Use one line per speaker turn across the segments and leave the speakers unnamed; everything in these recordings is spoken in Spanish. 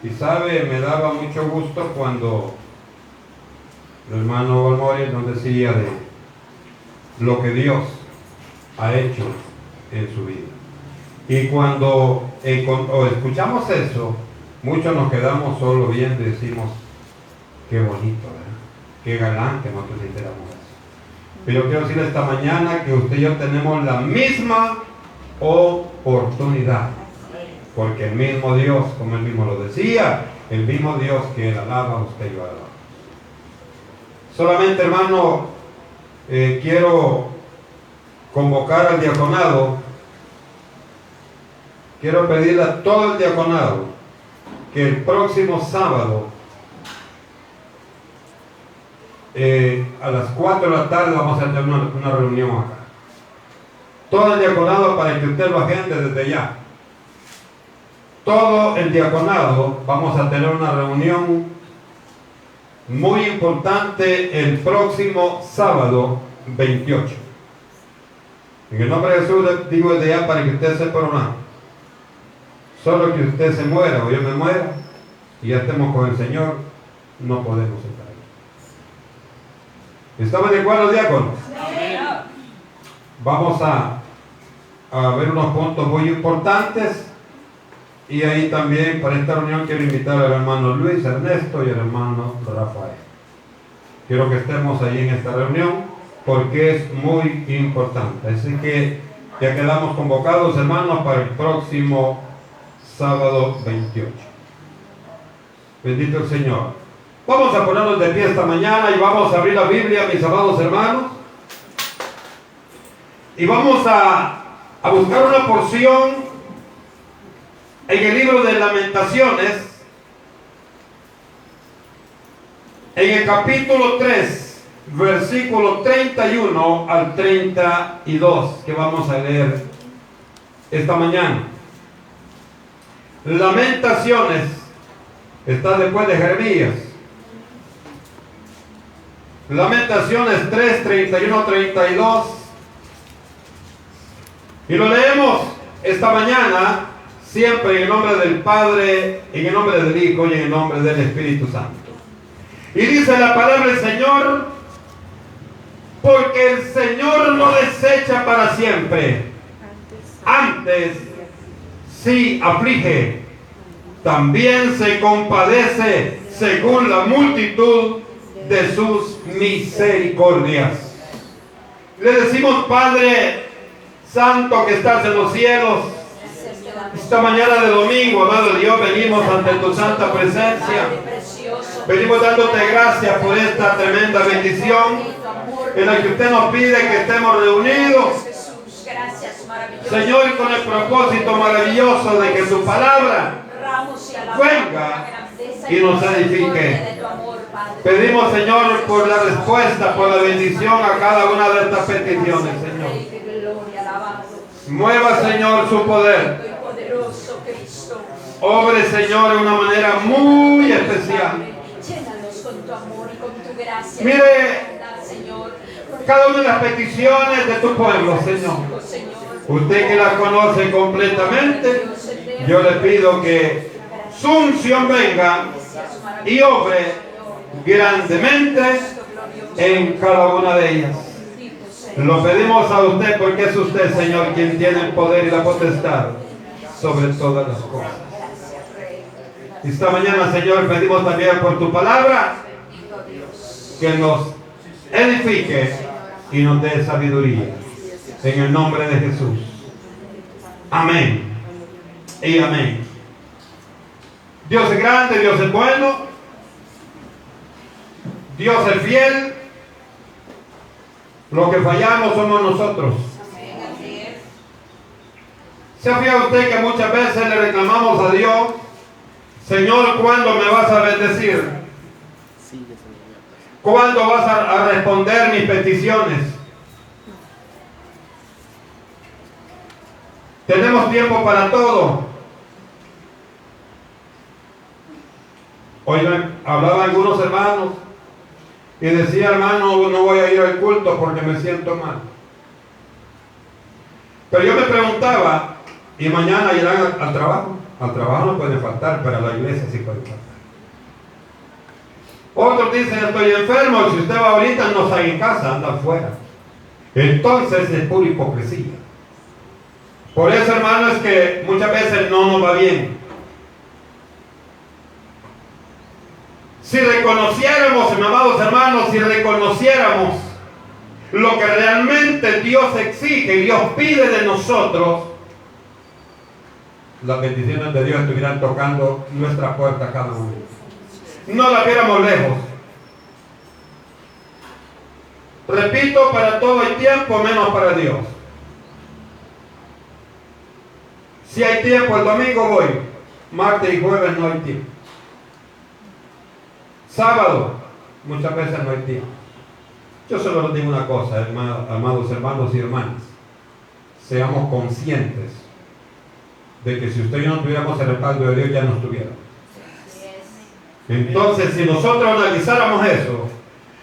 Y sabe, me daba mucho gusto cuando el hermano Balmori nos decía de lo que Dios ha hecho en su vida. Y cuando escuchamos eso, muchos nos quedamos solo viendo y decimos, qué bonito, ¿verdad? Qué galán que nosotros hiciéramos eso. Pero quiero decirle esta mañana que usted y yo tenemos la misma oportunidad. Porque el mismo Dios, como él mismo lo decía, el mismo Dios que él alaba, usted y yo alaba. Solamente, hermano, quiero convocar al diaconado. Quiero pedirle a todo el diaconado que el próximo sábado a las 4 de la tarde vamos a tener una reunión acá. Todo el diaconado, para que usted lo agende desde ya. Todo el diaconado vamos a tener una reunión muy importante el próximo sábado 28. En el nombre de Jesús le digo desde ya para que usted sepa nada. Solo que usted se muera o yo me muera y ya estemos con el Señor, no podemos estar ahí. ¿Estamos de acuerdo, diáconos? Vamos a ver unos puntos muy importantes. Y ahí también para esta reunión quiero invitar al hermano Luis Ernesto y al hermano Rafael. Quiero que estemos ahí en esta reunión porque es muy importante. Así que ya quedamos convocados, hermanos, para el próximo sábado 28. Bendito el Señor. Vamos a ponernos de pie esta mañana y vamos a abrir la Biblia, mis amados hermanos. Y vamos a buscar una porción en el libro de Lamentaciones, en el capítulo 3, versículo 31 al 32, que vamos a leer esta mañana. Lamentaciones está después de Jeremías. Lamentaciones 3, 31, 32. Y lo leemos esta mañana. Siempre en el nombre del Padre, en el nombre del Hijo y en el nombre del Espíritu Santo. Y dice la palabra del Señor, porque el Señor no desecha para siempre, antes sí aflige, también se compadece según la multitud de sus misericordias. Le decimos, Padre Santo que estás en los cielos, esta mañana de domingo, amado Dios, venimos ante tu santa presencia. Venimos dándote gracias por esta tremenda bendición en la que usted nos pide que estemos reunidos, Señor, con el propósito maravilloso de que tu palabra venga y nos edifique. Pedimos, Señor, por la respuesta, por la bendición a cada una de estas peticiones, Señor. Mueva, Señor, su poder. Obre, Señor, de una manera muy especial. Mire cada una de las peticiones de tu pueblo, Señor. Usted que las conoce completamente, yo le pido que su unción venga y obre grandemente en cada una de ellas. Lo pedimos a usted porque es usted, Señor, quien tiene el poder y la potestad sobre todas las cosas. Esta mañana, Señor, pedimos también por tu palabra que nos edifique y nos dé sabiduría. En el nombre de Jesús. Amén y amén. Dios es grande, Dios es bueno, Dios es fiel. Lo que fallamos somos nosotros. ¿Se ha fijado usted que muchas veces le reclamamos a Dios, Señor, ¿cuándo me vas a bendecir? ¿Cuándo vas a responder mis peticiones? Tenemos tiempo para todo. Hoy hablaban algunos hermanos y decía, hermano, no voy a ir al culto porque me siento mal. Pero yo me preguntaba, ¿y mañana irán al trabajo? Al trabajo no puede faltar, pero a la iglesia sí puede faltar. Otros dicen, estoy enfermo, y si usted va ahorita no está en casa, anda afuera. Entonces es pura hipocresía. Por eso, hermano, es que muchas veces no nos va bien. Si reconociéramos, amados hermanos, si reconociéramos lo que realmente Dios exige y Dios pide de nosotros, las bendiciones de Dios estuvieran tocando nuestra puerta cada momento. No la viéramos lejos. Repito, para todo hay tiempo, menos para Dios. Si hay tiempo, el domingo voy. Martes y jueves no hay tiempo. Sábado, muchas veces no hay tiempo. Yo solo les digo una cosa, amados hermanos y hermanas. Seamos conscientes de que si usted y yo no tuviéramos el respaldo de Dios, ya no estuviéramos. Entonces, si nosotros analizáramos eso,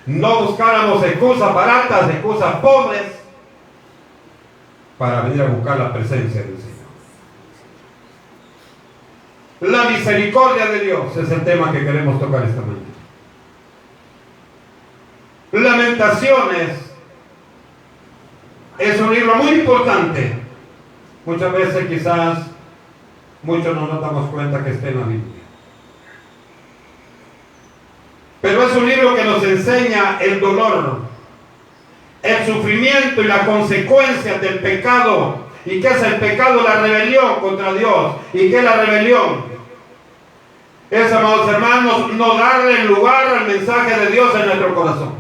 no buscáramos excusas baratas, excusas pobres, para venir a buscar la presencia del Señor. La misericordia de Dios es el tema que queremos tocar esta mañana. Lamentaciones es un libro muy importante. Muchas veces quizás muchos no nos damos cuenta que esté en la Biblia. Pero es un libro que nos enseña el dolor, el sufrimiento y las consecuencias del pecado. ¿Y qué es el pecado? La rebelión contra Dios. ¿Y qué es la rebelión? Es, amados hermanos, no darle lugar al mensaje de Dios en nuestro corazón.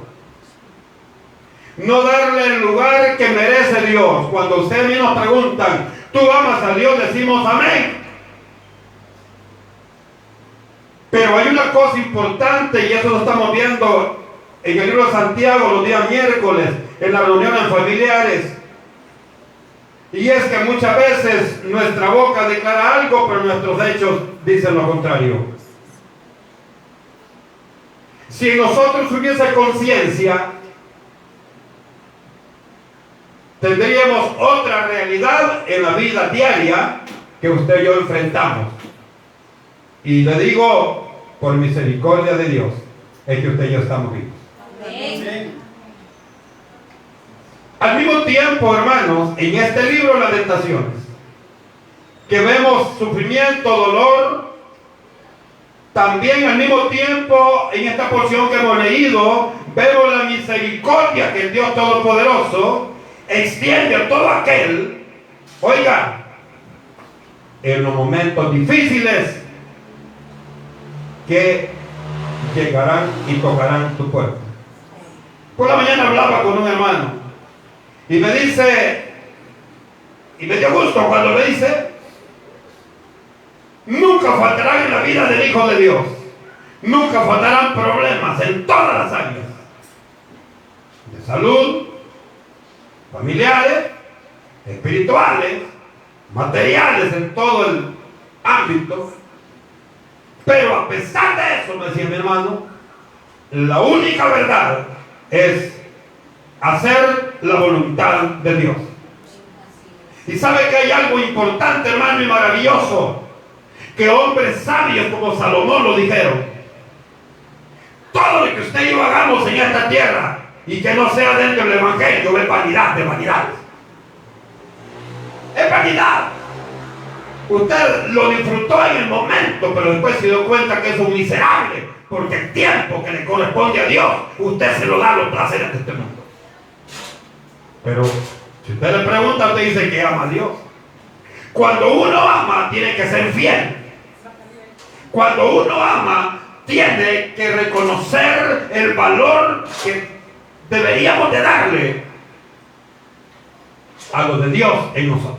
No darle el lugar que merece Dios. Cuando ustedes a mí nos preguntan, ¿tú amas a Dios? Decimos amén. Pero hay una cosa importante, y eso lo estamos viendo en el libro de Santiago los días miércoles, en las reuniones familiares. Y es que muchas veces nuestra boca declara algo, pero nuestros hechos dicen lo contrario. Si en nosotros hubiese conciencia, tendríamos otra realidad en la vida diaria que usted y yo enfrentamos. Y le digo, por misericordia de Dios, es que usted y yo estamos vivos. Amén. Al mismo tiempo, hermanos, en este libro Lamentaciones, que vemos sufrimiento, dolor, también al mismo tiempo, en esta porción que hemos leído, vemos la misericordia que el Dios Todopoderoso extiende a todo aquel, oiga, en los momentos difíciles que llegarán y tocarán tu puerta. Por la mañana hablaba con un hermano y me dice, y me dio gusto cuando me dice, nunca faltarán en la vida del Hijo de Dios, nunca faltarán problemas en todas las áreas, de salud, familiares, espirituales, materiales, en todo el ámbito. Pero a pesar de eso, me decía mi hermano, la única verdad es hacer la voluntad de Dios. Y sabe que hay algo importante, hermano, y maravilloso, que hombres sabios como Salomón lo dijeron. Todo lo que usted y yo hagamos en esta tierra y que no sea dentro del Evangelio es vanidad de vanidades. Es vanidad. Usted lo disfrutó en el momento, pero después se dio cuenta que es un miserable, porque el tiempo que le corresponde a Dios, usted se lo da a los placeres de este mundo. Pero si usted le pregunta, usted dice que ama a Dios. Cuando uno ama, tiene que ser fiel. Cuando uno ama, tiene que reconocer el valor que deberíamos de darle a lo de Dios en nosotros.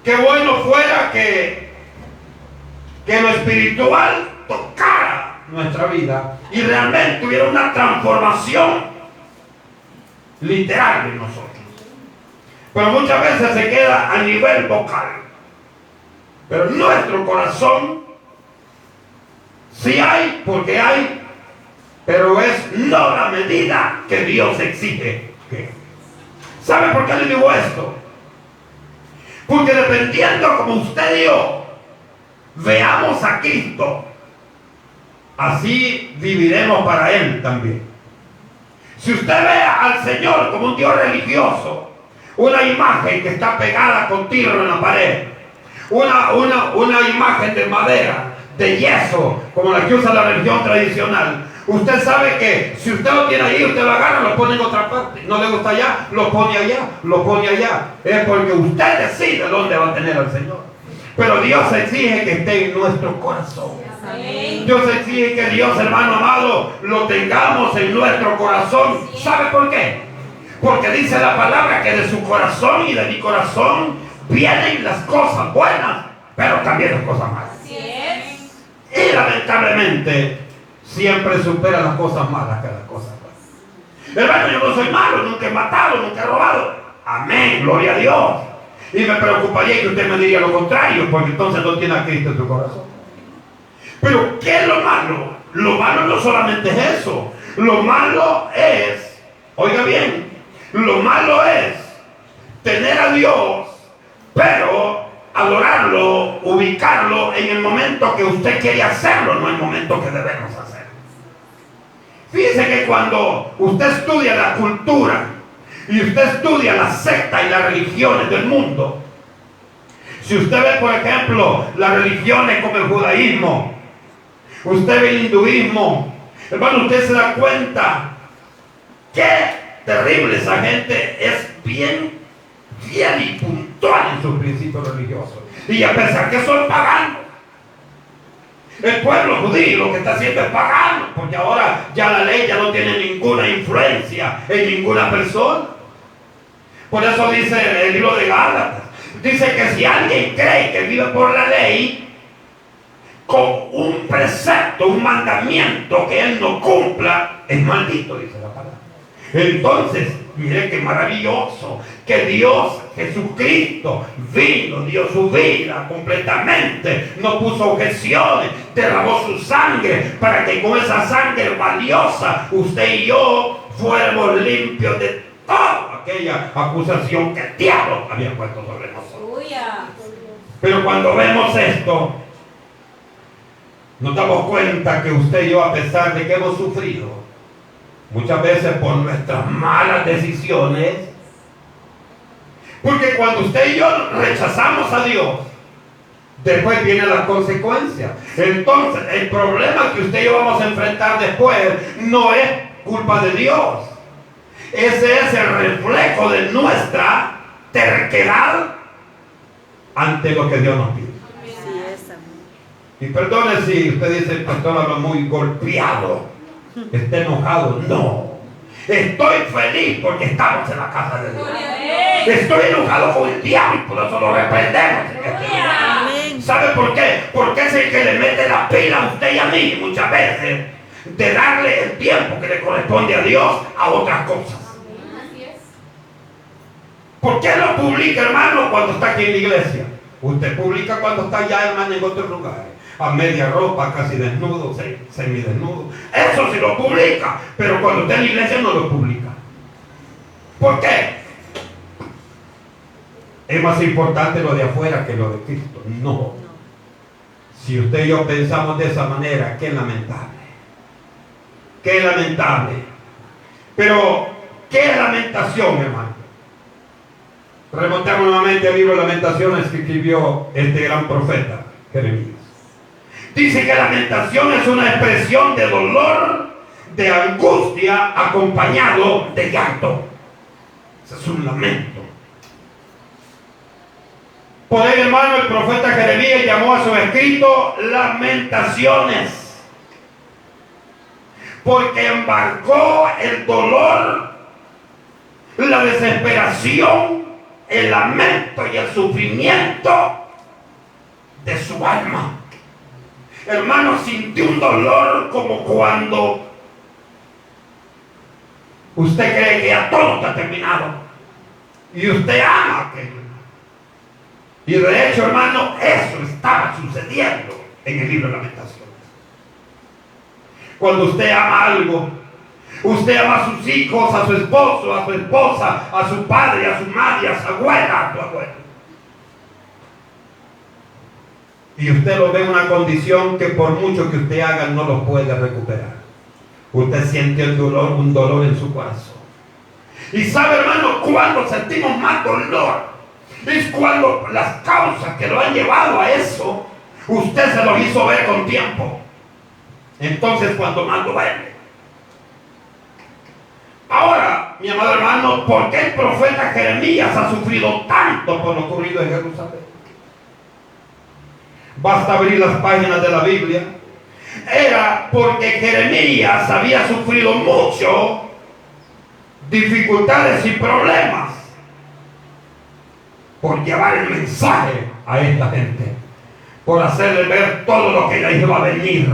Qué bueno fuera que lo espiritual tocara nuestra vida y realmente hubiera una transformación literal en nosotros. Pero muchas veces se queda a nivel vocal. Pero nuestro corazón sí hay, porque hay, pero es no la medida que Dios exige. ¿Sabe por qué le digo esto? Porque dependiendo como usted y yo veamos a Cristo, así viviremos para Él también. Si usted ve al Señor como un Dios religioso, una imagen que está pegada con tiro en la pared, una imagen de madera, de yeso, como la que usa la religión tradicional, usted sabe que si usted lo tiene ahí, usted lo agarra, lo pone en otra parte. No le gusta allá, lo pone allá, lo pone allá. Es porque usted decide dónde va a tener al Señor. Pero Dios exige que esté en nuestro corazón. Dios exige que Dios, hermano amado, lo tengamos en nuestro corazón. ¿Sabe por qué? Porque dice la palabra que de su corazón y de mi corazón vienen las cosas buenas, pero también las cosas malas. Y lamentablemente siempre supera las cosas malas que las cosas buenas. Hermano, yo no soy malo, nunca he matado, nunca he robado. Amén, gloria a Dios. Y me preocuparía que usted me diría lo contrario, porque entonces no tiene a Cristo en su corazón. Pero ¿qué es lo malo? Lo malo no solamente es eso. Lo malo es, oiga bien, lo malo es tener a Dios, pero adorarlo, ubicarlo en el momento que usted quiere hacerlo, no en el momento que debemos hacerlo. Fíjese que cuando usted estudia la cultura y usted estudia la secta y las religiones del mundo, si usted ve, por ejemplo, las religiones como el judaísmo, usted ve el hinduismo, hermano, usted se da cuenta qué terrible esa gente es bien fiel y puntual en sus principios religiosos. Y a pesar que son paganos, el pueblo judío lo que está haciendo es pagano, porque ahora ya la ley ya no tiene ninguna influencia en ninguna persona. Por eso dice el libro de Gálatas, dice que si alguien cree que vive por la ley, con un precepto, un mandamiento que él no cumpla, es maldito, dice la palabra. Entonces, mire qué maravilloso que Dios, Jesucristo, vino, dio su vida completamente, no puso objeciones, derramó su sangre para que con esa sangre valiosa usted y yo fuéramos limpios de toda aquella acusación que el diablo había puesto sobre nosotros. Pero cuando vemos esto, nos damos cuenta que usted y yo, a pesar de que hemos sufrido muchas veces por nuestras malas decisiones, porque cuando usted y yo rechazamos a Dios, después vienen las consecuencias. Entonces el problema que usted y yo vamos a enfrentar después no es culpa de Dios. Ese es el reflejo de nuestra terquedad ante lo que Dios nos pide. Y perdone si usted dice, el pastor habla muy golpeado, está enojado. No, estoy feliz porque estamos en la casa de Dios. Estoy enojado con el diablo y por eso lo reprendemos en este lugar. ¿Sabe por qué? Porque es el que le mete la pila a usted y a mí muchas veces de darle el tiempo que le corresponde a Dios a otras cosas. ¿Por qué lo publica, hermano, cuando está aquí en la iglesia? Usted publica cuando está allá, hermano, en otros lugares, a media ropa, casi desnudo, semidesnudo. Eso sí lo publica, pero cuando está en la iglesia no lo publica. ¿Por qué? Es más importante lo de afuera que lo de Cristo. No. Si usted y yo pensamos de esa manera, qué lamentable. Qué lamentable. Pero, qué lamentación, hermano. Remontamos nuevamente al libro de Lamentaciones que escribió este gran profeta, Jeremías. Dice que lamentación es una expresión de dolor, de angustia, acompañado de llanto. Ese es un lamento. Por él, hermano, el profeta Jeremías llamó a su escrito Lamentaciones, porque embarcó el dolor, la desesperación, el lamento y el sufrimiento de su alma. Hermano, sintió un dolor como cuando usted cree que ya todo está terminado y usted ama a aquello. Y de hecho, hermano, eso estaba sucediendo en el libro de Lamentaciones. Cuando usted ama algo, usted ama a sus hijos, a su esposo, a su esposa, a su padre, a su madre, a su abuela, a su abuelo. Y usted lo ve en una condición que por mucho que usted haga no lo puede recuperar. Usted siente un dolor en su corazón. Y sabe, hermano, cuando sentimos más dolor, es cuando las causas que lo han llevado a eso, usted se lo hizo ver con tiempo. Entonces cuando más duele. Ahora, mi amado hermano, ¿por qué el profeta Jeremías ha sufrido tanto por lo ocurrido en Jerusalén? Basta abrir las páginas de la Biblia. Era porque Jeremías había sufrido mucho dificultades y problemas por llevar el mensaje a esta gente, por hacerle ver todo lo que le iba a venir.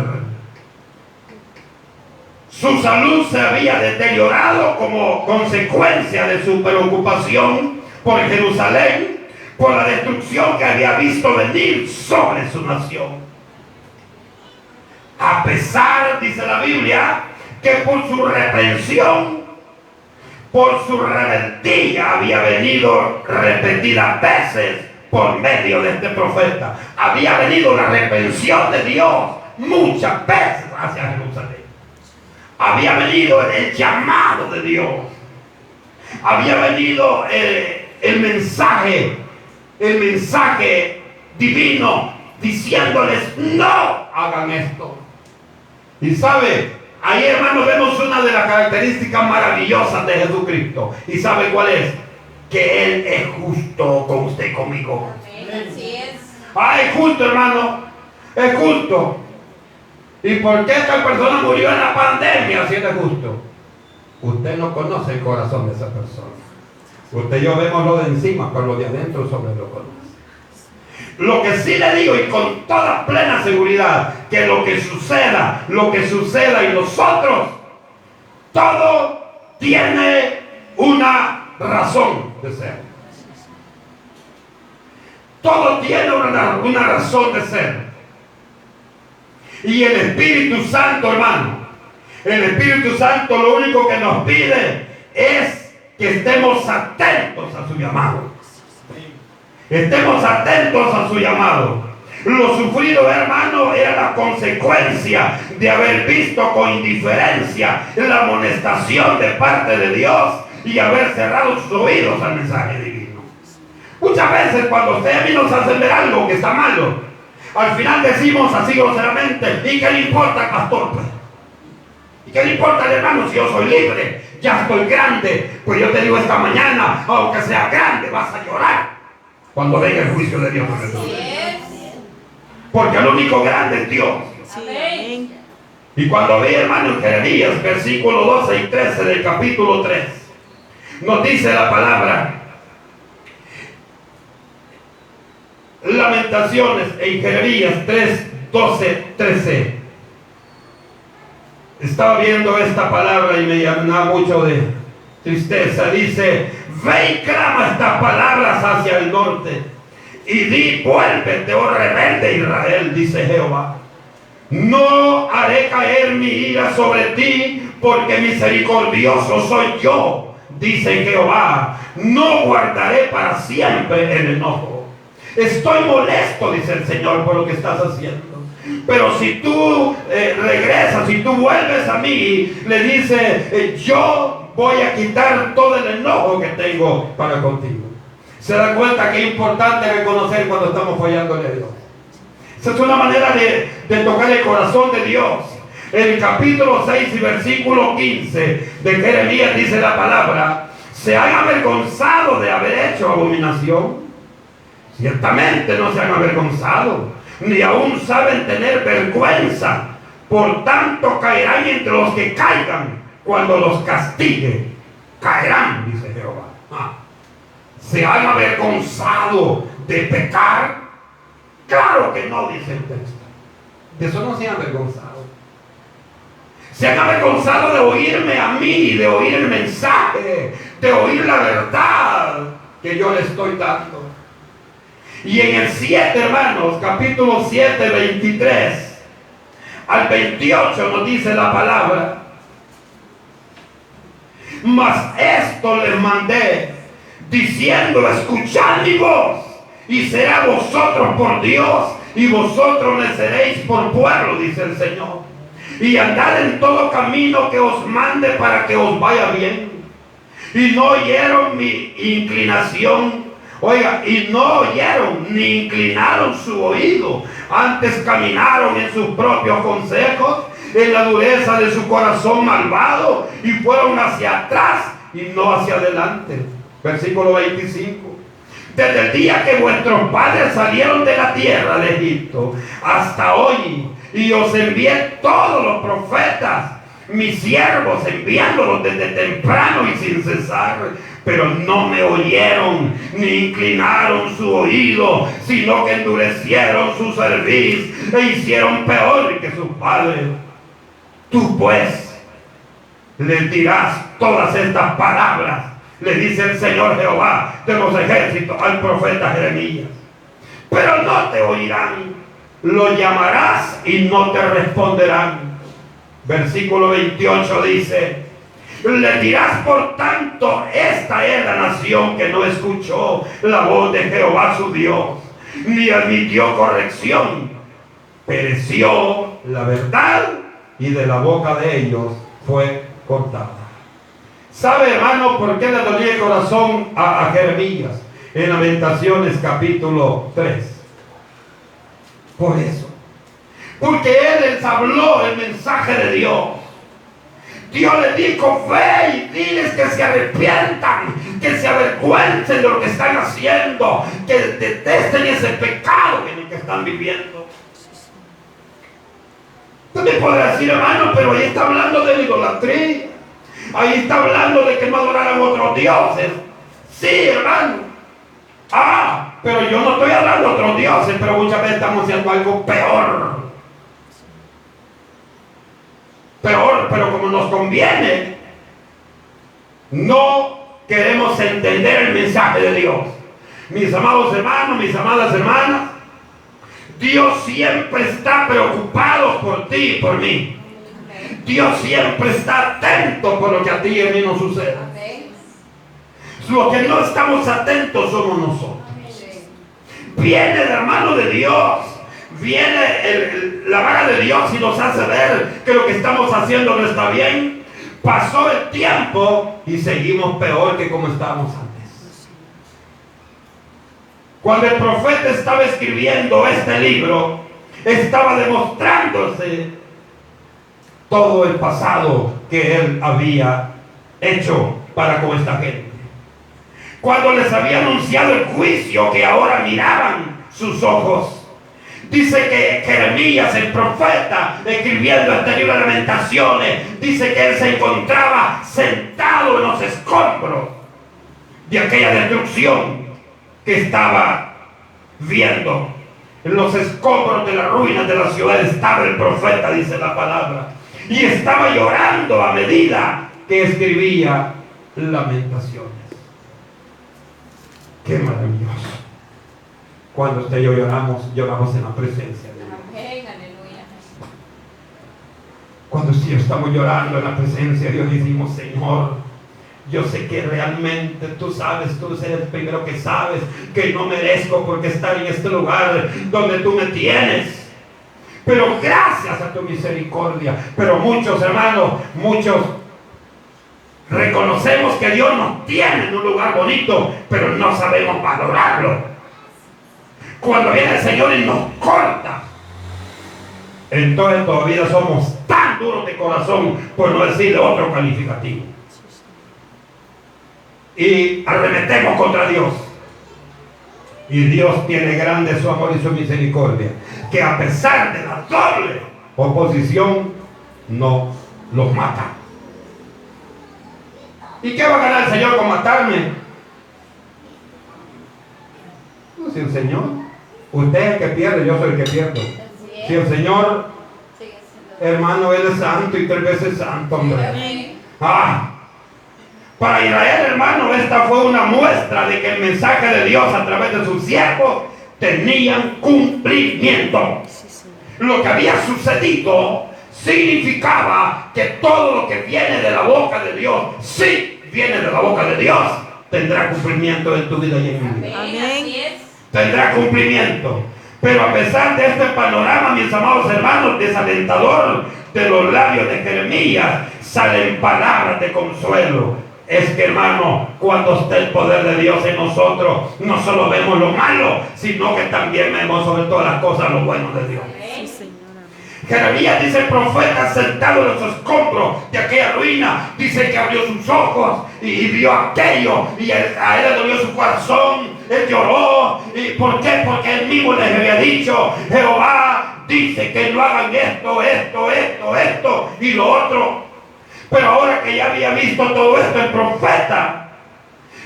Su salud se había deteriorado como consecuencia de su preocupación por Jerusalén, por la destrucción que había visto venir sobre su nación. A pesar, dice la Biblia, que por su reprensión, por su rebeldía había venido repetidas veces por medio de este profeta. Había venido la reprensión de Dios muchas veces hacia Jerusalén. Había venido el llamado de Dios. Había venido el mensaje divino diciéndoles: no hagan esto. Y sabe, ahí, hermano, vemos una de las características maravillosas de Jesucristo. ¿Y sabe cuál es? Que Él es justo con usted y conmigo.
Así es.
Es justo, hermano. Es justo. ¿Y por qué esta persona murió en la pandemia si es justo? Usted no conoce el corazón de esa persona. Usted y yo vemos lo de encima, pero lo de adentro sobre lo conoce. Lo que sí le digo, y con toda plena seguridad, que lo que suceda en nosotros, todo tiene una razón de ser. Todo tiene una razón de ser. Y el Espíritu Santo, hermano, el Espíritu Santo lo único que nos pide es que estemos atentos a su llamado. Estemos atentos a su llamado. Lo sufrido, hermano, era la consecuencia de haber visto con indiferencia la amonestación de parte de Dios y haber cerrado sus oídos al mensaje divino. Muchas veces cuando usted y mí nos hacen ver algo que está malo, al final decimos así groseramente: ¿y qué le importa, pastor? ¿Y qué le importa al hermano si yo soy libre? Ya estoy grande. Pues yo te digo esta mañana, aunque sea grande, vas a llorar cuando venga el juicio de Dios. Porque el único grande es Dios.
Amén.
Y cuando ve, hermano, en Jeremías, versículo 12 y 13 del capítulo 3, nos dice la palabra, Lamentaciones, en Jeremías 3, 12, 13. Estaba viendo esta palabra y me llenaba mucho de tristeza. Dice: ve y clama estas palabras hacia el norte y di: vuélvete, oh rebelde Israel, dice Jehová. No haré caer mi ira sobre ti, porque misericordioso soy yo, dice Jehová. No guardaré para siempre el enojo. Estoy molesto, dice el Señor, por lo que estás haciendo. Pero si tú regresas, si tú vuelves a mí, le dice: yo voy a quitar todo el enojo que tengo para contigo. ¿Se da cuenta que es importante reconocer cuando estamos fallándole a Dios? Esa es una manera de tocar el corazón de Dios. En el capítulo 6 y versículo 15 de Jeremías dice la palabra: ¿se han avergonzado de haber hecho abominación? Ciertamente no se han avergonzado, ni aún saben tener vergüenza. Por tanto caerán entre los que caigan, cuando los castigue, caerán, dice Jehová. ¿Se han avergonzado de pecar? Claro que no, dice el texto. De eso no se han avergonzado. Se han avergonzado de oírme a mí, de oír el mensaje, de oír la verdad que yo le estoy dando. Y en el 7, hermanos, capítulo 7, 23 al 28 nos dice la palabra: mas esto les mandé, diciendo: escuchad mi voz, y será vosotros por Dios, y vosotros le seréis por pueblo, dice el Señor. Y andad en todo camino que os mande para que os vaya bien. Y no oyeron mi inclinación. Oiga, y no oyeron ni inclinaron su oído. Antes caminaron en sus propios consejos, en la dureza de su corazón malvado, y fueron hacia atrás y no hacia adelante. Versículo 25. Desde el día que vuestros padres salieron de la tierra de Egipto hasta hoy, y os envié todos los profetas, mis siervos, enviándolos desde temprano y sin cesar, pero no me oyeron ni inclinaron su oído, sino que endurecieron su cerviz e hicieron peor que sus padres. Tú pues les dirás todas estas palabras, le dice el Señor Jehová de los ejércitos al profeta Jeremías, pero no te oirán. Lo llamarás y no te responderán. Versículo 28 dice: le dirás por tanto, esta es la nación que no escuchó la voz de Jehová su Dios, ni admitió corrección. Pereció la verdad y de la boca de ellos fue cortada. ¿Sabe, hermano, por qué le dolía el corazón a Jeremías? En Lamentaciones capítulo 3. Por eso. Porque él les habló el mensaje de Dios. Dios les dijo: ve y diles que se arrepientan, que se avergüencen de lo que están haciendo, que detesten ese pecado en el que están viviendo. Usted me podrá decir, hermano, pero ahí está hablando de la idolatría. Ahí está hablando de que no adoraran otros dioses. Sí, hermano. Pero yo no estoy hablando de otros dioses, pero muchas veces estamos haciendo algo peor. Peor, pero como nos conviene, no queremos entender el mensaje de Dios. Mis amados hermanos, mis amadas hermanas, Dios siempre está preocupado por ti y por mí. Dios siempre está atento por lo que a ti y a mí nos sucede. Lo que no estamos atentos somos nosotros. Viene la mano de Dios, viene la vara de Dios y nos hace ver que lo que estamos haciendo no está bien. Pasó el tiempo y seguimos peor que como estábamos antes. Cuando el profeta estaba escribiendo este libro, estaba demostrándose todo el pasado que él había hecho para con esta gente. Cuando les había anunciado el juicio que ahora miraban sus ojos, dice que Jeremías, el profeta, escribiendo este libro de Lamentaciones, dice que él se encontraba sentado en los escombros de aquella destrucción que estaba viendo. En los escombros de las ruinas de la ciudad estaba el profeta, dice la palabra, y estaba llorando a medida que escribía Lamentaciones. Qué maravilloso. Cuando usted y yo lloramos en la presencia de Dios.
Amén, aleluya.
Cuando usted y yo estamos llorando en la presencia de Dios, decimos: Señor, yo sé que realmente tú sabes, tú eres el primero que sabes que no merezco porque estar en este lugar donde tú me tienes. Pero gracias a tu misericordia. Pero muchos hermanos, muchos reconocemos que Dios nos tiene en un lugar bonito, pero no sabemos valorarlo. Cuando viene el Señor y nos corta, entonces todavía somos tan duros de corazón, por no decir otro calificativo, y arremetemos contra Dios. Y Dios tiene grande su amor y su misericordia, que a pesar de la doble oposición no los mata. ¿Y qué va a ganar el Señor con matarme? No, si el Señor, usted es el que pierde, yo soy el que pierdo. Si el Señor, hermano, Él es santo y 3 veces santo, hombre. Para Israel, hermano, esta fue una muestra de que el mensaje de Dios a través de sus siervos tenían cumplimiento. Lo que había sucedido significaba que todo lo que viene de la boca de Dios, sí viene de la boca de Dios, tendrá cumplimiento en tu vida y en mi vida.
Amén. Así es.
Tendrá cumplimiento. Pero a pesar de este panorama, mis amados hermanos, desalentador, de los labios de Jeremías salen palabras de consuelo. Es que, hermano, cuando está el poder de Dios en nosotros, no solo vemos lo malo, sino que también vemos sobre todas las cosas lo bueno de Dios. Jeremías dice, el profeta sentado en los escombros de aquella ruina, dice que abrió sus ojos y vio aquello, y a él le dolió su corazón, él lloró. ¿Y por qué? Porque él mismo les había dicho, Jehová dice que no hagan esto y lo otro. Pero ahora que ya había visto todo esto el profeta,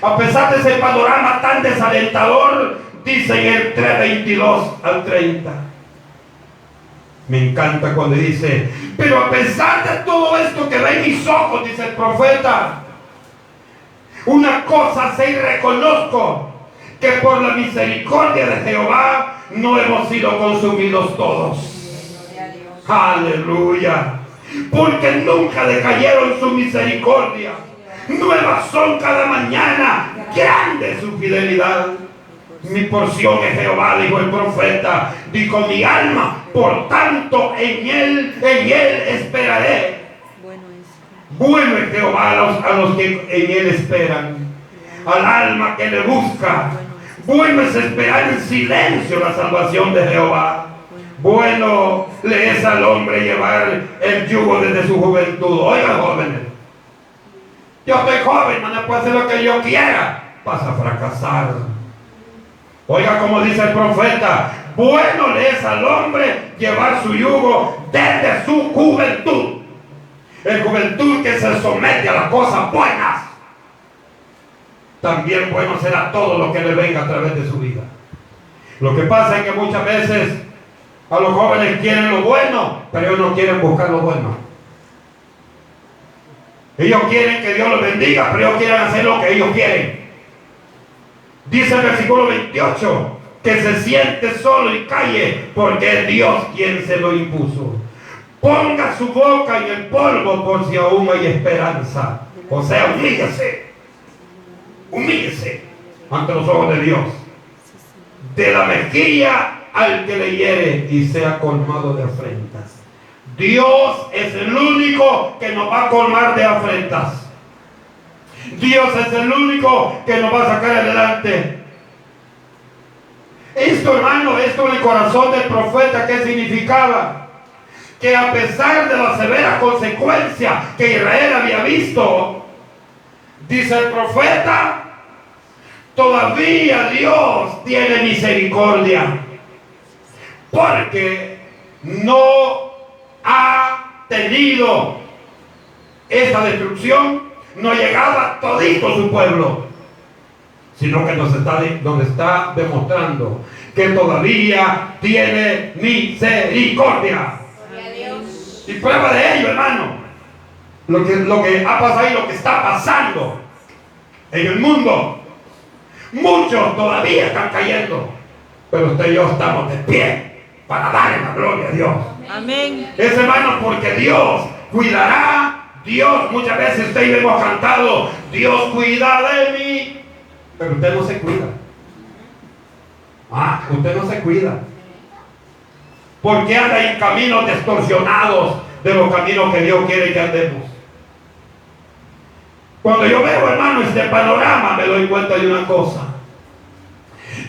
a pesar de ese panorama tan desalentador, dice en el 3:22 al 30. Me encanta cuando dice, pero a pesar de todo esto que ven mis ojos, dice el profeta, una cosa sé y reconozco, que por la misericordia de Jehová no hemos sido consumidos todos. Aleluya. Porque nunca decayeron su misericordia. Nuevas son cada mañana, grande es su fidelidad. Mi porción es Jehová, dijo el profeta, dijo mi alma, por tanto en él esperaré. Bueno es Jehová a los que en él esperan, al alma que le busca. Bueno es esperar en silencio la salvación de Jehová. Bueno le es al hombre llevar el yugo desde su juventud. Oigan, jóvenes, yo estoy joven, no puedo hacer lo que yo quiera, vas a fracasar. Oiga como dice el profeta, bueno le es al hombre llevar su yugo desde su juventud. El juventud que se somete a las cosas buenas, también bueno será todo lo que le venga a través de su vida. Lo que pasa es que muchas veces a los jóvenes quieren lo bueno, pero ellos no quieren buscar lo bueno. Ellos quieren que Dios los bendiga, pero ellos quieren hacer lo que ellos quieren. Dice el versículo 28, que se siente solo y calle, porque es Dios quien se lo impuso. Ponga su boca en el polvo por si aún hay esperanza. O sea, humíllese ante los ojos de Dios. De la mejilla al que le hiere y sea colmado de afrentas. Dios es el único que nos va a colmar de afrentas. Dios es el único que nos va a sacar adelante. Esto, hermano, esto en el corazón del profeta, ¿qué significaba? Que a pesar de la severa consecuencia que Israel había visto, dice el profeta, todavía Dios tiene misericordia, porque no ha tenido esa destrucción, no llegaba todito su pueblo, sino que nos está demostrando que todavía tiene misericordia. Y prueba de ello, hermano, lo que ha pasado y lo que está pasando en el mundo. Muchos todavía están cayendo, pero usted y yo estamos de pie para darle la gloria a Dios.
Amén.
Es, hermano, porque Dios cuidará. Dios, muchas veces usted y yo hemos cantado, Dios cuida de mí, pero usted no se cuida. Usted no se cuida. Porque anda en caminos distorsionados de los caminos que Dios quiere que andemos. Cuando yo veo, hermano, este panorama, me doy cuenta de una cosa.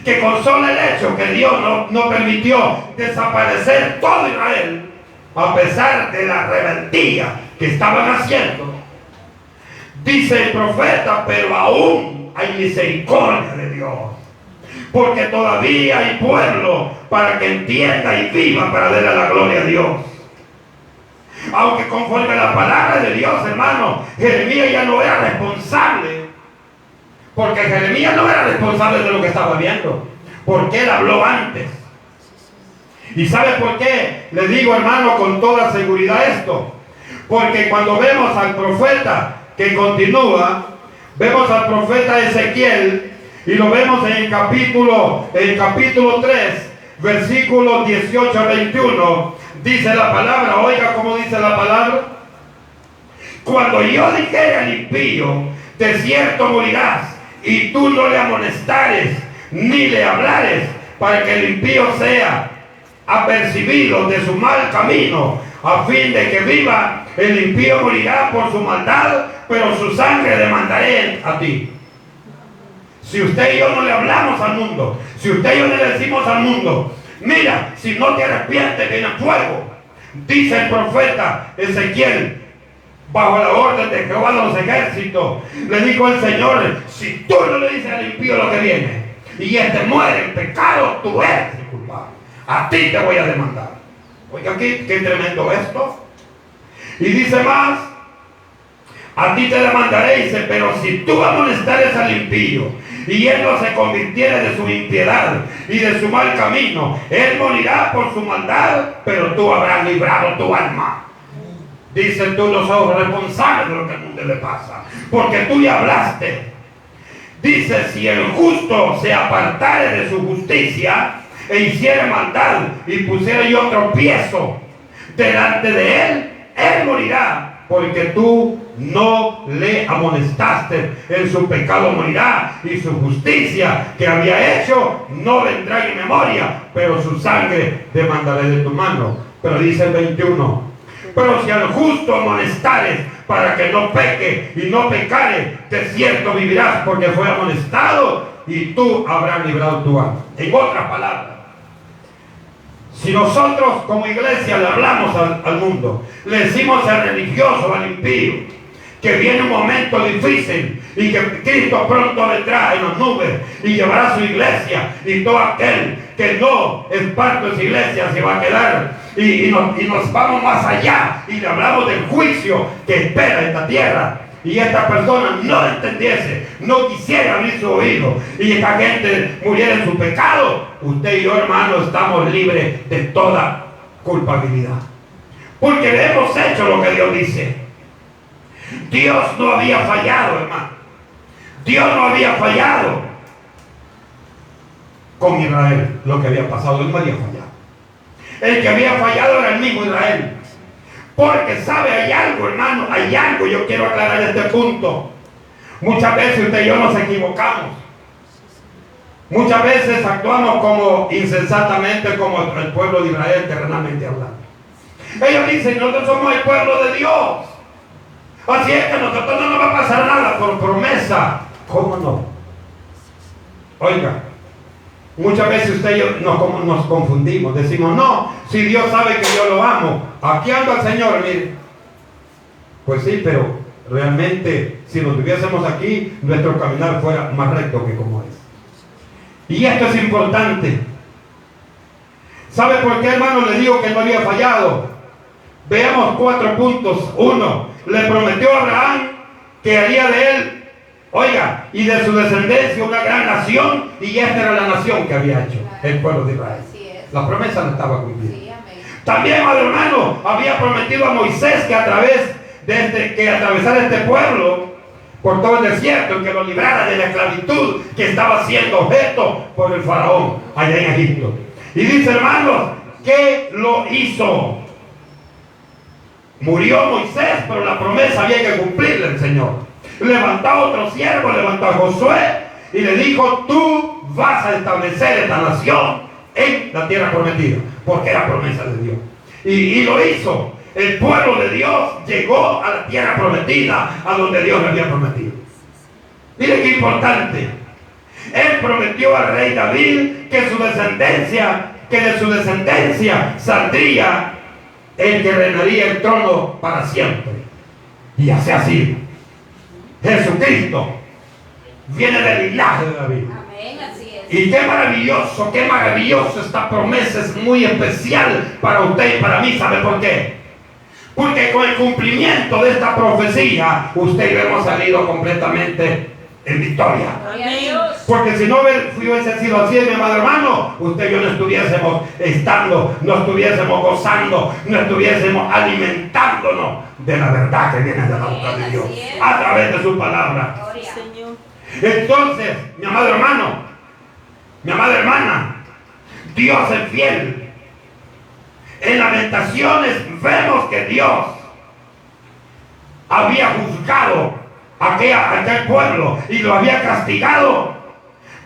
Que con solo el hecho que Dios no permitió desaparecer todo Israel, a pesar de la rebeldía que estaban haciendo, dice el profeta, pero aún hay misericordia de Dios, porque todavía hay pueblo para que entienda y viva para darle la gloria a Dios. Aunque conforme a la palabra de Dios, hermano, Jeremías ya no era responsable, porque Jeremías no era responsable de lo que estaba viendo, porque él habló antes. ¿Y sabe por qué le digo, hermano, con toda seguridad esto? Porque cuando vemos al profeta que continúa, vemos al profeta Ezequiel y lo vemos en el capítulo 3, versículos 18 a 21, dice la palabra, oiga cómo dice la palabra: cuando yo dijere al impío, de cierto morirás, y tú no le amonestares, ni le hablares, para que el impío sea apercibido de su mal camino, a fin de que viva. El impío morirá por su maldad, pero su sangre demandaré a ti. Si usted y yo no le hablamos al mundo, si usted y yo no le decimos al mundo, mira, si no te arrepientes, viene fuego. Dice el profeta Ezequiel, bajo la orden de Jehová de los ejércitos, le dijo el Señor: si tú no le dices al impío lo que viene, y este muere en pecado, tú eres el culpable. A ti te voy a demandar. Oiga, aquí, qué tremendo esto. Y dice más: a ti te demandaré, dice, pero si tú amonestares al impío, y él no se convirtiera de su impiedad y de su mal camino, él morirá por su maldad, pero tú habrás librado tu alma. Dice: tú no sos responsable de lo que al mundo le pasa, porque tú ya hablaste. Dice: si el justo se apartare de su justicia e hiciere maldad y pusiera yo tropiezo delante de él, él morirá, porque tú no le amonestaste. En su pecado morirá, y su justicia que había hecho no vendrá en memoria, pero su sangre demandaré de tu mano. Pero dice el 21: pero si al justo amonestares para que no peque y no pecare, de cierto vivirás, porque fue amonestado, y tú habrás librado tu alma. En otras palabras, si nosotros como iglesia le hablamos al mundo, le decimos al religioso, al impío, que viene un momento difícil y que Cristo pronto vendrá en las nubes y llevará a su iglesia, y todo aquel que no es parte de su iglesia se va a quedar, y nos vamos más allá y le hablamos del juicio que espera esta tierra, y esta persona no entendiese, no quisiera abrir su oído, y esta gente muriera en su pecado, usted y yo, hermano, estamos libres de toda culpabilidad, porque le hemos hecho lo que Dios dice. Dios no había fallado, hermano. Dios no había fallado con Israel. Lo que había pasado, Él no había fallado. El que había fallado era el mismo Israel. Porque sabe, hay algo, hermano, hay algo. Yo quiero aclarar este punto. Muchas veces usted y yo nos equivocamos. Muchas veces actuamos como insensatamente, como el pueblo de Israel, terrenalmente hablando. Ellos dicen: nosotros somos el pueblo de Dios, así es que a nosotros no nos va a pasar nada por promesa. ¿Cómo no? Oiga, muchas veces usted y yo nos confundimos. Decimos: no, si Dios sabe que yo lo amo, aquí anda el Señor, mire. Pues sí, pero realmente si nos tuviésemos aquí, nuestro caminar fuera más recto que como es. Y esto es importante. ¿Sabe por qué, hermano, le digo que no había fallado? Veamos 4 puntos. 1, le prometió a Abraham que haría de él, oiga, y de su descendencia una gran nación, y esta era la nación que había hecho el pueblo de Israel. La promesa no estaba cumplida. También, hermano, había prometido a Moisés que a través de que atravesara este pueblo por todo el desierto, que lo librara de la esclavitud que estaba siendo objeto por el faraón allá en Egipto. Y dice, hermanos, que lo hizo. Murió Moisés, pero la promesa había que cumplirle el Señor. Levantó a otro siervo, levantó a Josué y le dijo: tú vas a establecer esta nación en la tierra prometida, porque era promesa de Dios. Y lo hizo. El pueblo de Dios llegó a la tierra prometida, a donde Dios le había prometido. Mire qué importante. Él prometió al rey David que de su descendencia saldría el que reinaría el trono para siempre. Y así ha sido. Jesucristo viene del linaje de David.
Amén, así es.
Y qué maravilloso esta promesa, es muy especial para usted y para mí. ¿Sabe por qué? Porque con el cumplimiento de esta profecía, usted y yo hemos salido completamente en victoria.
Amén.
Porque si no hubiese sido así, mi amado hermano, usted y yo no estuviésemos no estuviésemos gozando, no estuviésemos alimentándonos de la verdad que viene de la boca de Dios a través de su palabra. Entonces, mi amado hermano, mi amada hermana, Dios es fiel. En Lamentaciones vemos que Dios había juzgado a aquel pueblo y lo había castigado,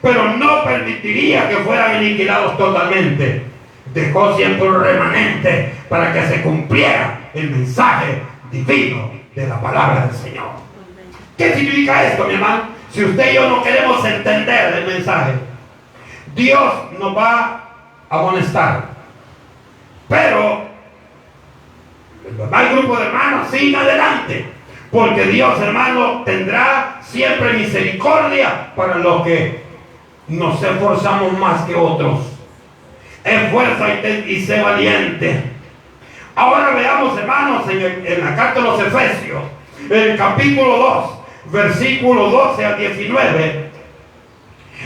pero no permitiría que fueran aniquilados totalmente. Dejó siempre un remanente para que se cumpliera el mensaje divino de la palabra del Señor. ¿Qué significa esto, mi hermano? Si usted y yo no queremos entender el mensaje, Dios nos va a amonestar, pero el demás grupo de hermanos sigue adelante, porque Dios, hermano, tendrá siempre misericordia para los que nos esforzamos más que otros. Esfuérzate y sé valiente. Ahora veamos, hermanos, en la carta de los Efesios, en el capítulo 2, versículo 12 al 19.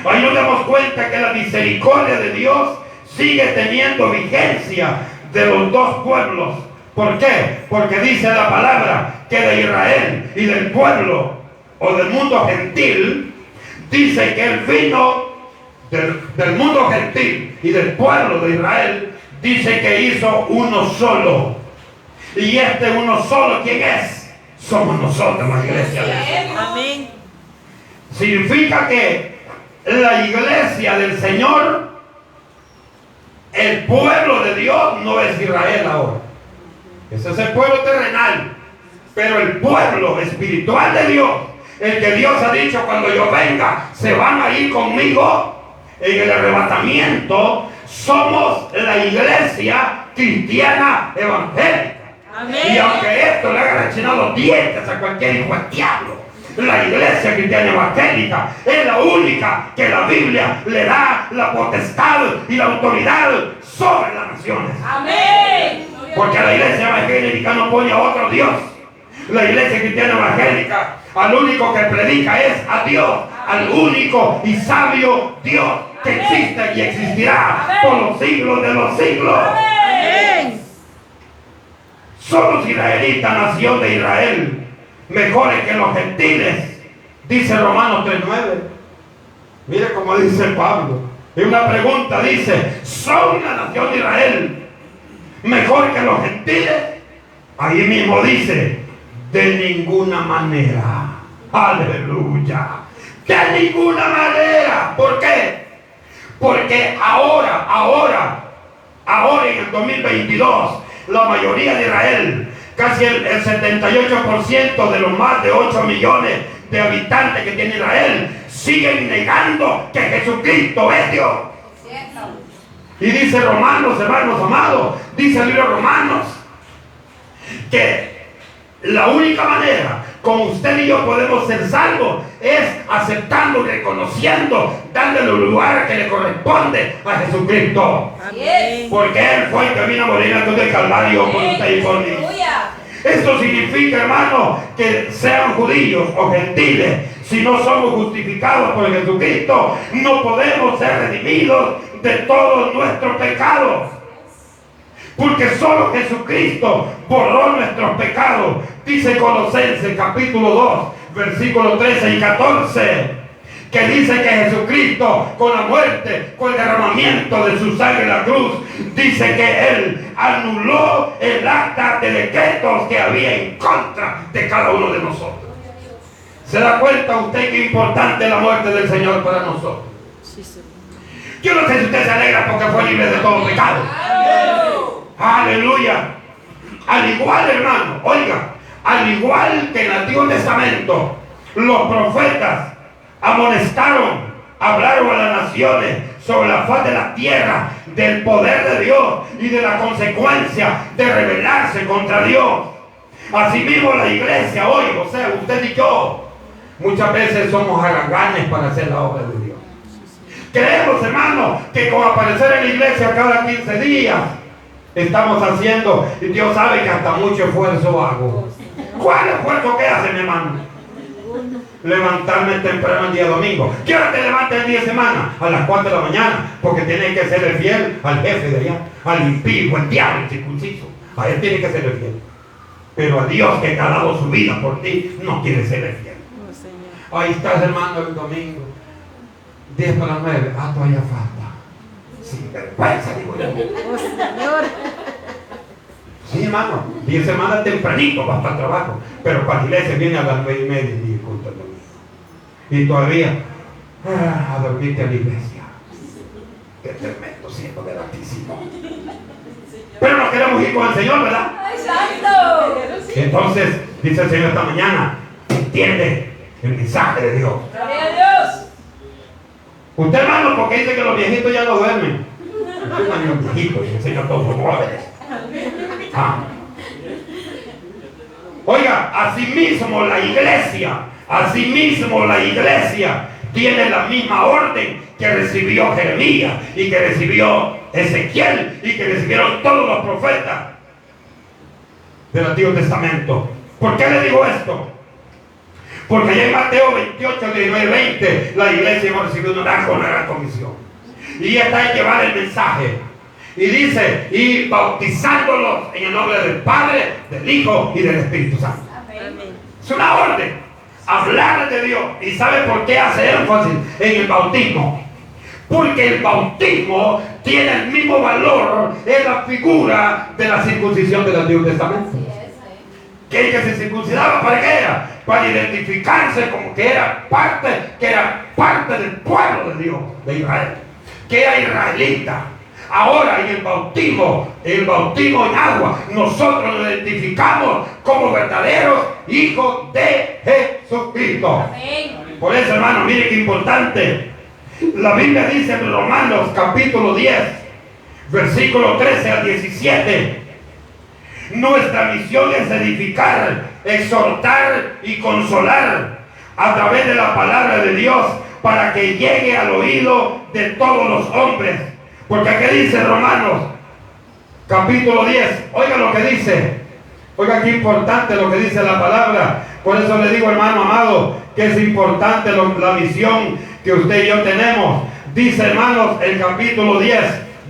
Ahí nos damos cuenta que la misericordia de Dios sigue teniendo vigencia de los dos pueblos. ¿Por qué? Porque dice la palabra que de Israel y del pueblo o del mundo gentil, dice que Él vino del mundo gentil y del pueblo de Israel, dice que hizo uno solo. Y este uno solo, ¿quién es? Somos nosotros, la iglesia del Señor.
Amén.
Significa que la iglesia del Señor, el pueblo de Dios, no es Israel ahora. Ese es el pueblo terrenal. Pero el pueblo espiritual de Dios, el que Dios ha dicho, cuando yo venga, se van a ir conmigo en el arrebatamiento, somos la iglesia cristiana evangélica.
Amén.
Y aunque esto le haga rechinar los dientes a cualquier hijo del diablo, la iglesia cristiana evangélica es la única que la Biblia le da la potestad y la autoridad sobre las naciones.
Amén.
Porque la iglesia evangélica no pone a otro Dios. La iglesia cristiana evangélica al único que predica es a Dios, al único y sabio Dios que existe y existirá por los siglos de los siglos.
Amén.
Somos israelitas, nación de Israel, mejores que los gentiles, dice Romanos 3:9. Mire cómo dice Pablo. Y una pregunta dice: ¿son la nación de Israel mejor que los gentiles? Ahí mismo dice: de ninguna manera. Aleluya. De ninguna manera. ¿Por qué? Porque ahora en el 2022, la mayoría de Israel, casi el 78% de los más de 8 millones de habitantes que tiene Israel, siguen negando que Jesucristo es Dios. Y dice Romanos, hermanos amados, dice el libro de Romanos, que la única manera como usted y yo podemos ser salvos es aceptando, reconociendo, dándole el lugar que le corresponde a Jesucristo.
Amén.
Porque Él fue el que vino a morir en la cruz del Calvario por usted y por mí. Esto significa, hermano, que sean judíos o gentiles, si no somos justificados por Jesucristo, no podemos ser redimidos de todos nuestros pecados. Porque solo Jesucristo borró nuestros pecados. Dice Colosenses capítulo 2, versículos 13 y 14, que dice que Jesucristo, con la muerte, con el derramamiento de su sangre en la cruz, dice que Él anuló el acta de decretos que había en contra de cada uno de nosotros. ¿Se da cuenta usted qué importante es la muerte del Señor para nosotros? Yo no sé si usted se alegra porque fue libre de todo pecado. Aleluya. Al igual, hermano, oiga, al igual que en el Antiguo Testamento, los profetas amonestaron, hablaron a las naciones sobre la faz de la tierra del poder de Dios y de la consecuencia de rebelarse contra Dios. Asimismo la iglesia hoy, o sea, usted y yo, muchas veces somos haraganes para hacer la obra de Dios. Creemos, hermano, que con aparecer en la iglesia cada 15 días estamos haciendo, y Dios sabe que hasta mucho esfuerzo hago. ¿Cuál esfuerzo que hace, mi hermano? Levantarme temprano el día domingo. ¿Qué hora te levantas el día de semana? A las 4 de la mañana, porque tienes que ser el fiel al jefe de allá, al impío, el diablo, el circunciso. A él tiene que ser el fiel. Pero a Dios que ha dado su vida por ti, no quiere ser el fiel. Ahí estás, hermano, el domingo, 10 para las 9. Ah, todavía falta. Sin vergüenza, digo yo.
Señor.
Sí, hermano, 10 semanas tempranito va para el trabajo, pero para la iglesia viene a las 9:30 y culto el domingo. Y todavía a dormirte a la iglesia. Qué tremendo siervo del Altísimo. Pero nos queremos ir con el Señor, ¿verdad?
¡Exacto!
Entonces, dice el Señor esta mañana, entiende el mensaje de Dios.
¡Gloria a Dios!
Usted, hermano, porque dice que los viejitos ya no duermen. Usted no es un viejito y el Señor todos son jóvenes. Ah. Oiga, asimismo la iglesia tiene la misma orden que recibió Jeremías y que recibió Ezequiel y que recibieron todos los profetas del Antiguo Testamento. ¿Por qué le digo esto? Porque allá en Mateo 28, 19, 20 la iglesia hemos recibido una gran comisión y está en llevar el mensaje. Y dice, y bautizándolos en el nombre del Padre, del Hijo y del Espíritu Santo.
Amén.
Es una orden, hablar de Dios. ¿Y sabe por qué hace énfasis en el bautismo? Porque el bautismo tiene el mismo valor en la figura de la circuncisión del Antiguo Testamento. Que el que se circuncidaba, ¿para qué era? Para identificarse como que era parte del pueblo de Dios, de Israel, que era israelita. Ahora en el bautismo en agua, nosotros nos identificamos como verdaderos hijos de Jesucristo.
Amén.
Por eso, hermano, mire qué importante. La Biblia dice en Romanos capítulo 10, versículo 13 al 17. Nuestra misión es edificar, exhortar y consolar a través de la palabra de Dios para que llegue al oído de todos los hombres. Porque aquí dice Romanos capítulo 10, oiga lo que dice, oiga qué importante lo que dice la palabra. Por eso le digo, hermano amado, que es importante la misión que usted y yo tenemos. Dice, hermanos, el capítulo 10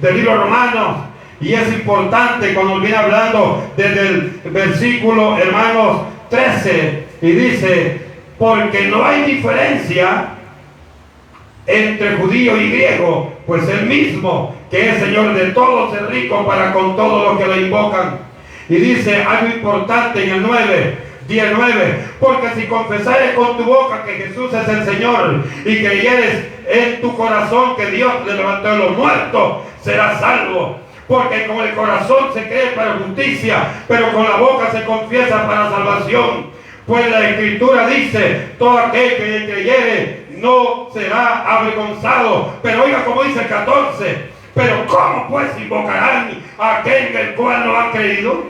del libro Romanos, y es importante cuando viene hablando desde el versículo, hermanos, 13, y dice, porque no hay diferencia entre judío y griego, pues el mismo que es Señor de todos es rico para con todos los que lo invocan. Y dice algo importante en el 19, porque si confesares con tu boca que Jesús es el Señor y creyeres en tu corazón que Dios le levantó de los muertos, serás salvo. Porque con el corazón se cree para justicia, pero con la boca se confiesa para salvación. Pues la Escritura dice, todo aquel que creyere no será avergonzado. Pero oiga como dice el 14, pero ¿cómo pues invocarán a aquel en el cual no han creído?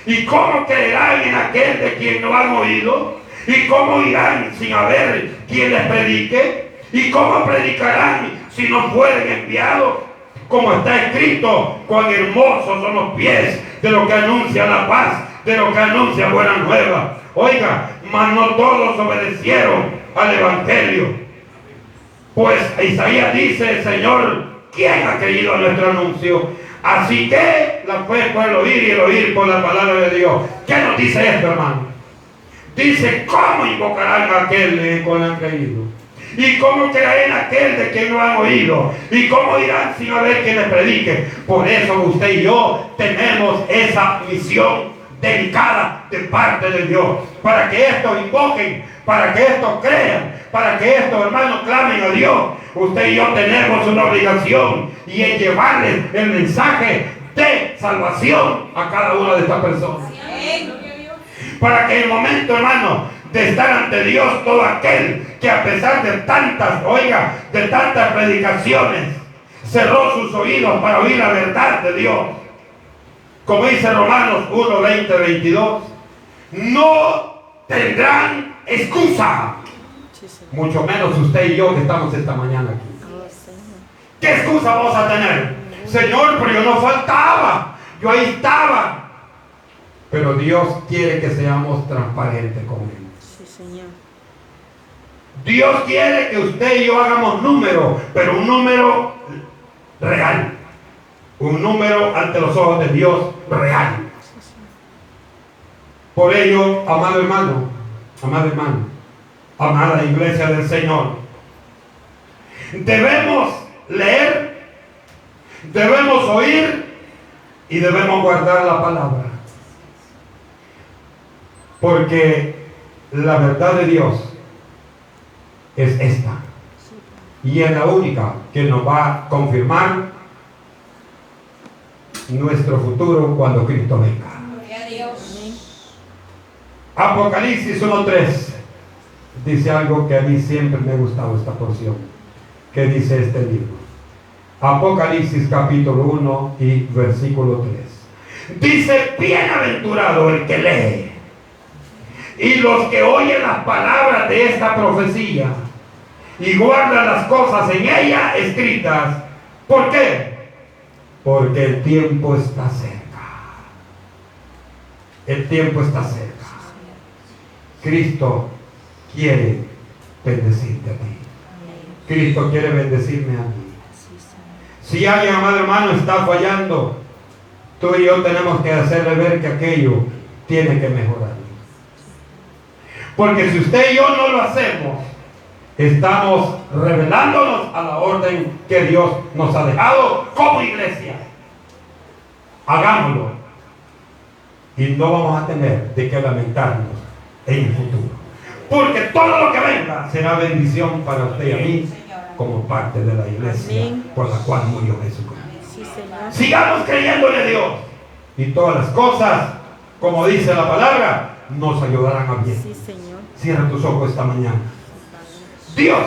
¿Y cómo creerán en aquel de quien no han oído? ¿Y cómo irán sin haber quien les predique? ¿Y cómo predicarán si no fueren enviados? Como está escrito, cuán hermosos son los pies de los que anuncian la paz, de los que anuncian buena nueva. Oiga, mas no todos obedecieron al Evangelio. Pues Isaías dice, Señor, ¿quién ha creído a nuestro anuncio? Así que la fe por el oír y el oír por la palabra de Dios. ¿Qué nos dice esto, hermano? Dice, ¿cómo invocarán a aquel en el cual han creído? ¿Y cómo creerán en aquel de quien no han oído? ¿Y cómo irán sin haber quien les predique? Por eso usted y yo tenemos esa misión delicada de parte de Dios, para que estos invoquen, para que estos crean, para que estos hermanos clamen a Dios. Usted y yo tenemos una obligación, y es llevarles el mensaje de salvación a cada una de estas personas. Para que en el momento, hermano, de estar ante Dios, todo aquel que a pesar de tantas predicaciones, cerró sus oídos para oír la verdad de Dios. Como dice Romanos 1, 20, 22, no tendrán excusa. Mucho menos usted y yo que estamos esta mañana aquí. ¿Qué excusa vamos a tener? Señor, pero yo no faltaba, yo ahí estaba. Pero Dios quiere que seamos transparentes con Él.
Sí, Señor.
Dios quiere que usted y yo hagamos números, pero un número real. Un número ante los ojos de Dios real. Por ello, amado hermano, amada iglesia del Señor, debemos leer, debemos oír y debemos guardar la palabra. Porque la verdad de Dios es esta. y es la única que nos va a confirmar nuestro futuro cuando Cristo venga.
Gloria a Dios.
Apocalipsis 1:3 dice algo que a mí siempre me ha gustado, esta porción que dice este libro. Apocalipsis capítulo 1 y versículo 3. Dice: bienaventurado el que lee y los que oyen las palabras de esta profecía y guardan las cosas en ella escritas. ¿Por qué? Porque el tiempo está cerca. El tiempo está cerca. Cristo quiere bendecirte a ti. Cristo quiere bendecirme a mí. Si alguien, amado hermano, está fallando, tú y yo tenemos que hacerle ver que aquello tiene que mejorar. Porque si usted y yo no lo hacemos, estamos rebelándonos a la orden que Dios nos ha dejado como iglesia. Hagámoslo y no vamos a tener de qué lamentarnos en el futuro, porque todo lo que venga será bendición para usted y a mí como parte de la iglesia. Amén. Por la cual murió Jesucristo.
Sí, Señor.
Sigamos creyéndole a Dios y todas las cosas, como dice la palabra, nos ayudarán a bien.
Sí, Señor.
Cierra tus ojos esta mañana. Dios,